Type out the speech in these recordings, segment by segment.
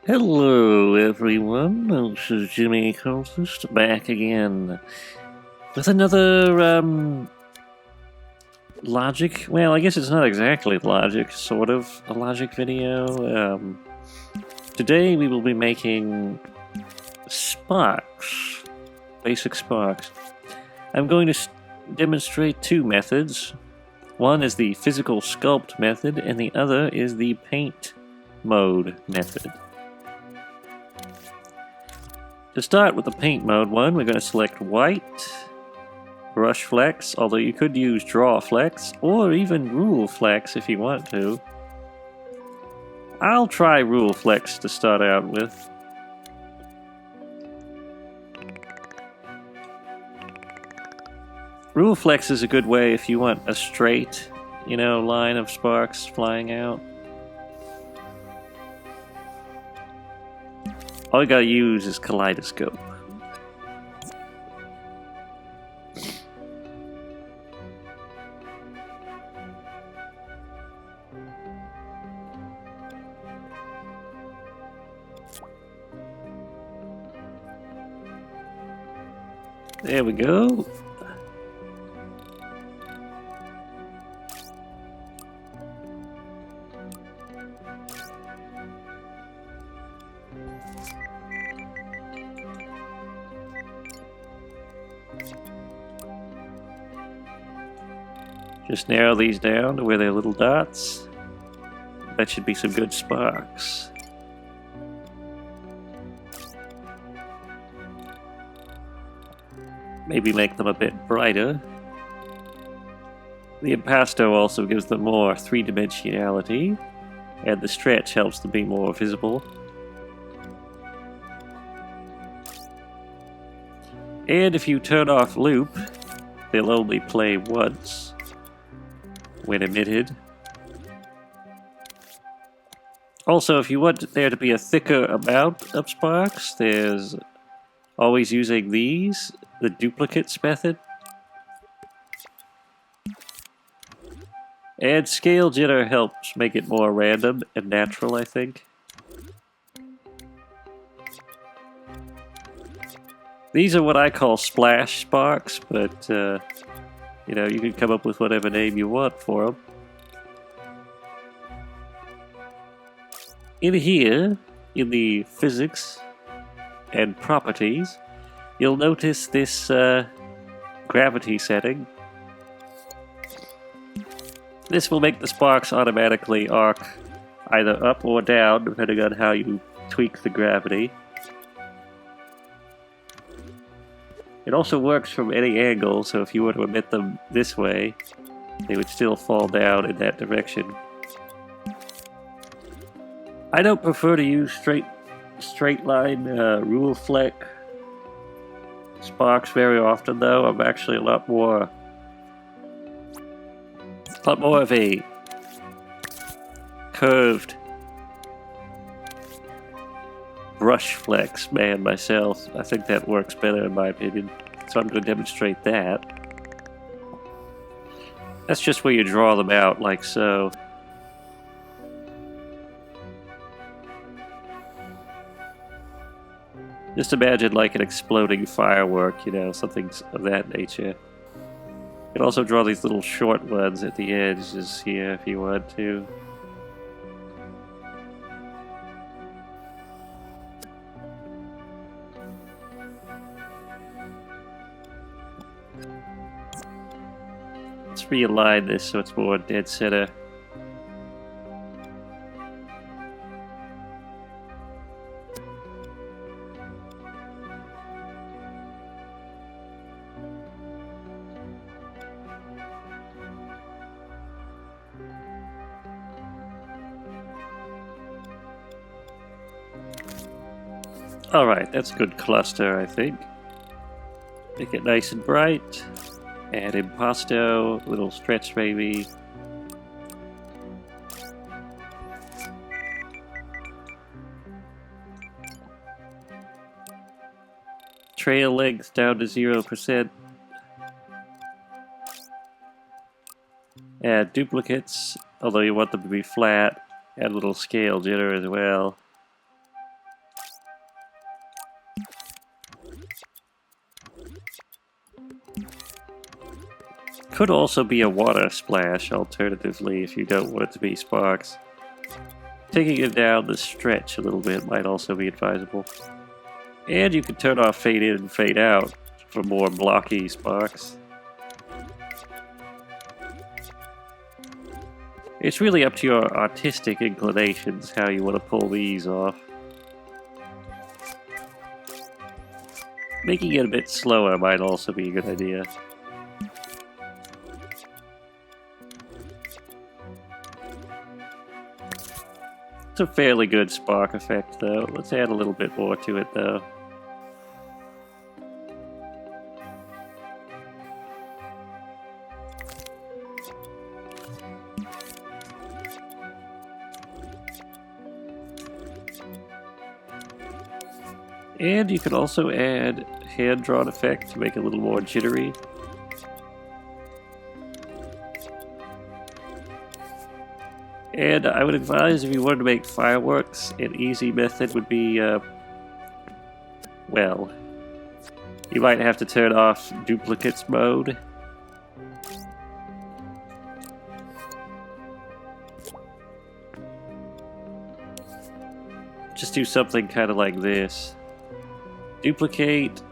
Hello, everyone. This is Jimmy Cultist back again with another logic. Well, I guess it's not exactly logic, sort of a logic video. Today we will be making sparks, basic sparks. I'm going to demonstrate two methods. One is the physical sculpt method, and the other is the paint mode method. To start with the paint mode one, we're going to select white, brush flex, although you could use draw flex, or even rule flex if you want to. I'll try rule flex to start out with. Rule flex is a good way if you want a straight, line of sparks flying out. All you gotta use is kaleidoscope. There we go. Just narrow these down to where they're little dots. That should be some good sparks. Maybe make them a bit brighter. The impasto also gives them more three-dimensionality, and the stretch helps them be more visible. And if you turn off loop, they'll only play once when emitted. Also, if you want there to be a thicker amount of sparks, there's always using these, the duplicates method. And scale jitter helps make it more random and natural, I think. These are what I call splash sparks, but you can come up with whatever name you want for them. In here, in the physics and properties, you'll notice this gravity setting. This will make the sparks automatically arc either up or down, depending on how you tweak the gravity. It also works from any angle, so if you were to emit them this way, they would still fall down in that direction. I don't prefer to use straight line rule flex sparks very often, though. I'm actually a lot more of a curved brush flex man myself. I think that works better in my opinion. So I'm going to demonstrate that. That's just where you draw them out like so. Just imagine like an exploding firework, something of that nature. You can also draw these little short ones at the edges here if you want to. Let's realign this so it's more dead center. Alright, that's a good cluster, I think. Make it nice and bright. Add impasto, little stretch maybe. Trail length down to 0%. Add duplicates, although you want them to be flat. Add a little scale jitter as well. Could also be a water splash, alternatively, if you don't want it to be sparks. Taking it down the stretch a little bit might also be advisable. And you can turn off fade in and fade out for more blocky sparks. It's really up to your artistic inclinations how you want to pull these off. Making it a bit slower might also be a good idea. It's a fairly good spark effect though. Let's add a little bit more to it though. And you can also add hand-drawn effect to make it a little more jittery. And I would advise if you wanted to make fireworks, an easy method would be, well, you might have to turn off duplicates mode. Just do something kind of like this. Duplicate,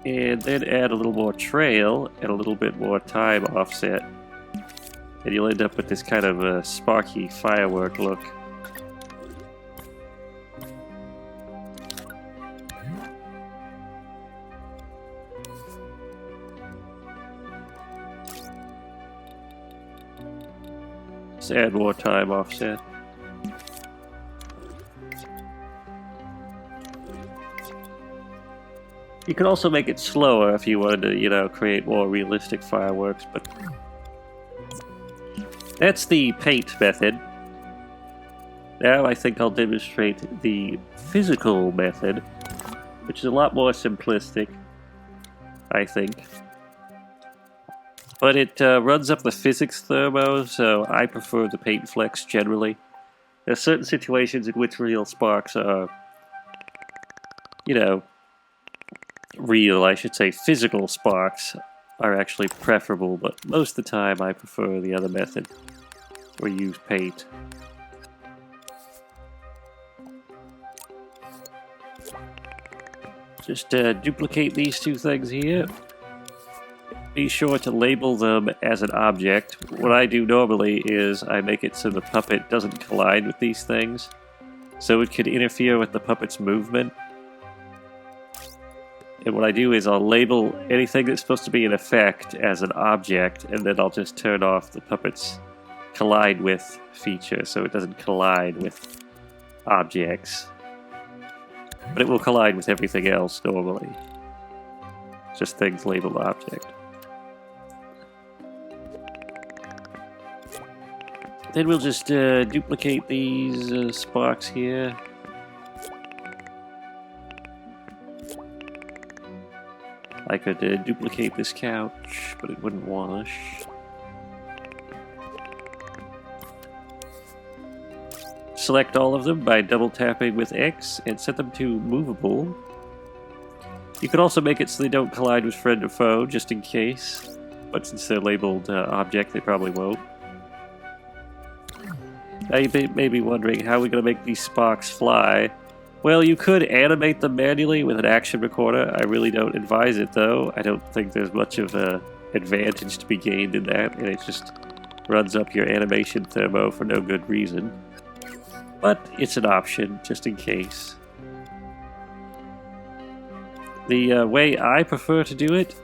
and then add a little more trail and a little bit more time offset. And you'll end up with this kind of a sparky firework look. Just add more time offset. You can also make it slower if you wanted to, you know, create more realistic fireworks, but that's the paint method. Now I think I'll demonstrate the physical method, which is a lot more simplistic, I think. But it runs up the physics thermo, so I prefer the paint flex generally. There are certain situations in which real sparks are, you know, physical sparks are actually preferable, but most of the time I prefer the other method, or use paint. Just duplicate these two things here. Be sure to label them as an object. What I do normally is I make it so the puppet doesn't collide with these things, so it could interfere with the puppet's movement. And what I do is I'll label anything that's supposed to be an effect as an object, and then I'll just turn off the puppet's collide with feature so it doesn't collide with objects. But it will collide with everything else normally. Just things labeled object. Then we'll just duplicate these sparks here. I could duplicate this couch, but it wouldn't wash. Select all of them by double tapping with X and set them to movable. You can also make it so they don't collide with friend or foe, just in case. But since they're labeled object, they probably won't. Now you may be wondering, how are we going to make these sparks fly? Well, you could animate them manually with an action recorder. I really don't advise it, though. I don't think there's much of an advantage to be gained in that, and it just runs up your animation thermo for no good reason. But it's an option, just in case. The way I prefer to do it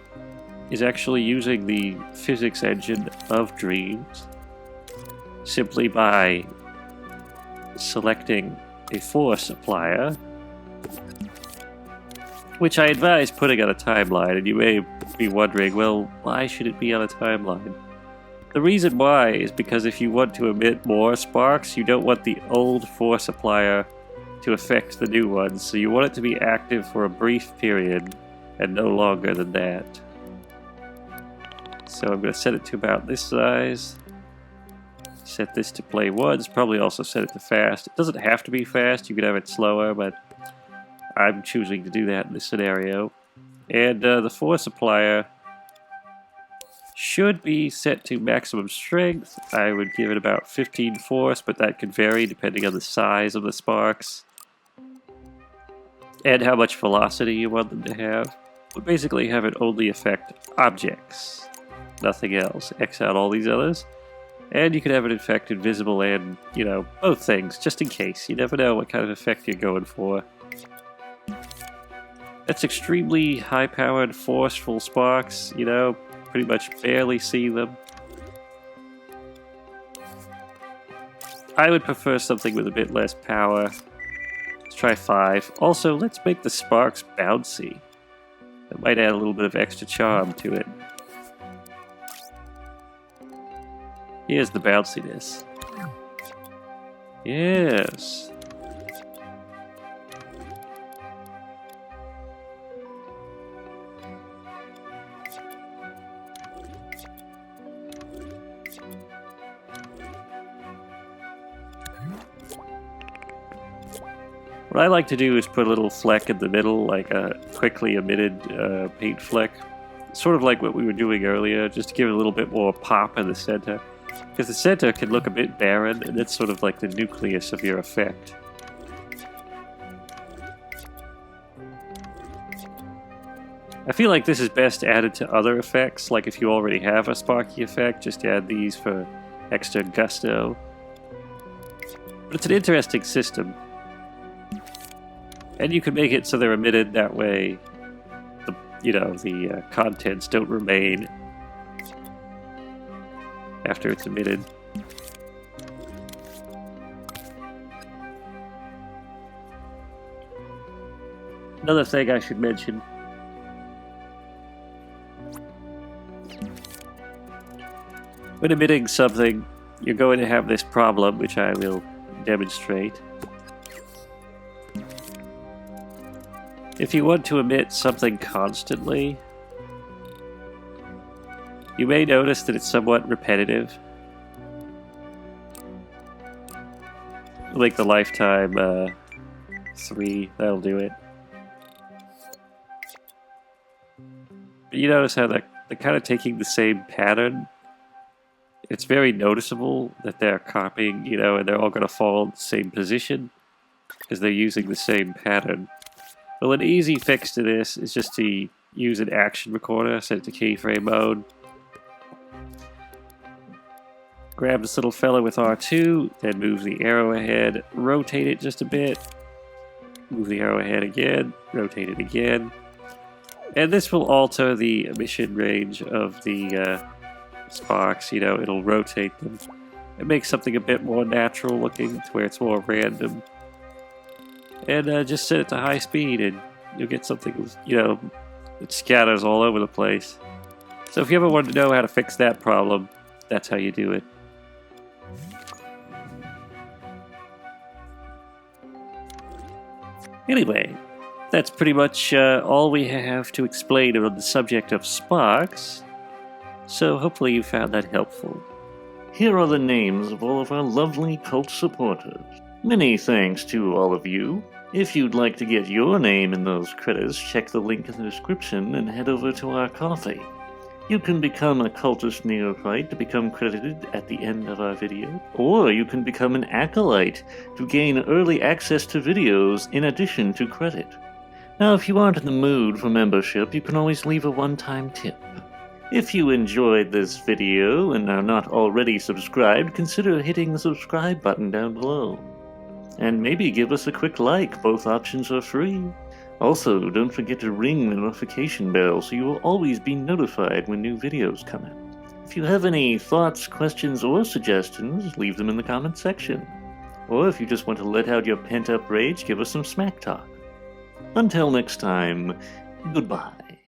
is actually using the physics engine of Dreams, simply by selecting a force applier, which I advise putting on a timeline, and you may be wondering, well, why should it be on a timeline? The reason why is because if you want to emit more sparks, you don't want the old force applier to affect the new ones, so you want it to be active for a brief period and no longer than that. So I'm going to set it to about this size. Set this to play once, probably also set it to fast. It doesn't have to be fast, you could have it slower, but I'm choosing to do that in this scenario. And the force applier should be set to maximum strength. I would give it about 15 force, but that could vary depending on the size of the sparks and how much velocity you want them to have. But basically have it only affect objects, nothing else. X out all these others. And you can have it affect invisible and, you know, both things, just in case. You never know what kind of effect you're going for. That's extremely high-powered, forceful sparks, you know, pretty much barely see them. I would prefer something with a bit less power. Let's try 5. Also, let's make the sparks bouncy. That might add a little bit of extra charm to it. Here's the bounciness. Yes. What I like to do is put a little fleck in the middle, like a quickly emitted paint fleck. Sort of like what we were doing earlier, just to give it a little bit more pop in the center. Because the center can look a bit barren, and it's sort of like the nucleus of your effect. I feel like this is best added to other effects, like if you already have a sparky effect, just add these for extra gusto. But it's an interesting system. And you can make it so they're emitted that way, the contents don't remain after it's emitted. Another thing I should mention. When emitting something, you're going to have this problem, which I will demonstrate. If you want to emit something constantly, you may notice that it's somewhat repetitive. Like the lifetime 3, that'll do it. But you notice how they're kind of taking the same pattern. It's very noticeable that they're copying, and they're all going to fall in the same position because they're using the same pattern. Well, an easy fix to this is just to use an action recorder, set it to keyframe mode. Grab this little fella with R2, then move the arrow ahead, rotate it just a bit, move the arrow ahead again, rotate it again. And this will alter the emission range of the sparks, it'll rotate them. It makes something a bit more natural looking to where it's more random. And just set it to high speed and you'll get something, that scatters all over the place. So if you ever want to know how to fix that problem, that's how you do it. Anyway, that's pretty much all we have to explain on the subject of sparks. So hopefully you found that helpful. Here are the names of all of our lovely cult supporters. Many thanks to all of you. If you'd like to get your name in those credits, check the link in the description and head over to our Ko-fi. You can become a cultist neophyte to become credited at the end of our video, or you can become an acolyte to gain early access to videos in addition to credit. Now, if you aren't in the mood for membership, you can always leave a one-time tip. If you enjoyed this video and are not already subscribed, consider hitting the subscribe button down below. And maybe give us a quick like, both options are free. Also, don't forget to ring the notification bell so you will always be notified when new videos come out. If you have any thoughts, questions, or suggestions, leave them in the comment section. Or if you just want to let out your pent-up rage, give us some smack talk. Until next time, goodbye.